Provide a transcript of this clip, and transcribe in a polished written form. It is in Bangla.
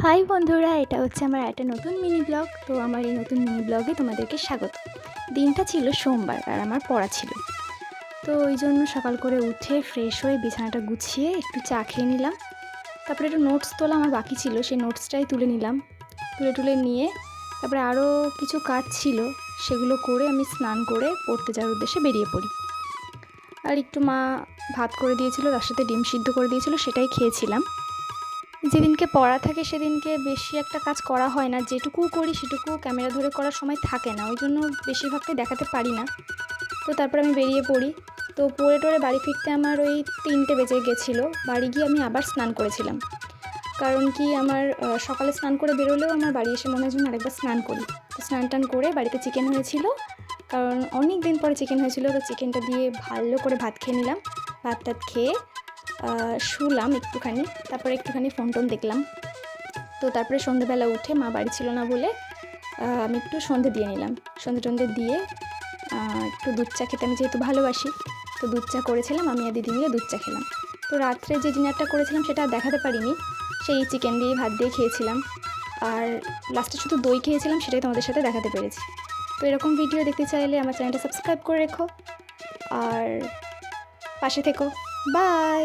হাই বন্ধুরা, এটা হচ্ছে আমার একটা নতুন মিনি ব্লগ। তো আমার এই নতুন মিনি ব্লগে তোমাদেরকে স্বাগত। দিনটা ছিল সোমবার আর আমার পড়া ছিল, তো ওই জন্য সকাল করে উঠে ফ্রেশ হয়ে বিছানাটা গুছিয়ে একটু চা খেয়ে নিলাম। তারপরে একটু নোটস তোলা আমার বাকি ছিল, সেই নোটসটাই তুলে নিলাম। তুলে নিয়ে তারপরে আরও কিছু কাজ ছিল, সেগুলো করে আমি স্নান করে পড়তে যাওয়ার উদ্দেশ্যে বেরিয়ে পড়ি। আর একটু মা ভাত করে দিয়েছিল, তার সাথে ডিম সিদ্ধ করে দিয়েছিল, সেটাই খেয়েছিলাম। যেদিনকে পড়া থাকে সেদিনকে বেশি একটা কাজ করা হয় না, যেটুকু করি সেটুকু ক্যামেরা ধরে করার সময় থাকে না, ওই জন্য বেশিরভাগটাই দেখাতে পারি না। তো তারপর আমি বেরিয়ে পড়ি। তো পড়ে টরে বাড়ি ফিরতে আমার ওই 3টে বেজে গেছিলো। বাড়ি গিয়ে আমি আবার স্নান করেছিলাম, কারণ কি আমার সকালে স্নান করে বেরোলেও আমার বাড়ি এসে মনে হয় যেন আরেকবার স্নান করি। তো স্নান টান করে বাড়িতে চিকেন হয়েছিল, কারণ অনেক দিন পরে চিকেন হয়েছিল, তো চিকেনটা দিয়ে ভালো করে ভাত খেয়ে নিলাম। ভাত টাত খেয়ে শুলাম একটুখানি, তারপরে একটুখানি ফোন টোন দেখলাম। তো তারপরে সন্ধ্যেবেলা উঠে মা বাড়ি ছিল না বলে আমি একটু সন্ধে দিয়ে নিলাম। সন্ধে দিয়ে একটু দুধ চা খেতে আমি যেহেতু ভালোবাসি, তো দুধ চা করেছিলাম, আমি আর দিদি মিলে দুধ চা খেলাম। তো রাত্রে যে ডিনারটা করেছিলাম সেটা দেখাতে পারিনি, সেই চিকেন দিয়ে ভাত দিয়ে খেয়েছিলাম, আর লাস্টে শুধু দই খেয়েছিলাম, সেটাই তোমাদের সাথে দেখাতে পেরেছি। তো এরকম ভিডিও দেখতে চাইলে আমার চ্যানেলটা সাবস্ক্রাইব করে রেখো আর পাশে থেকো। বাই।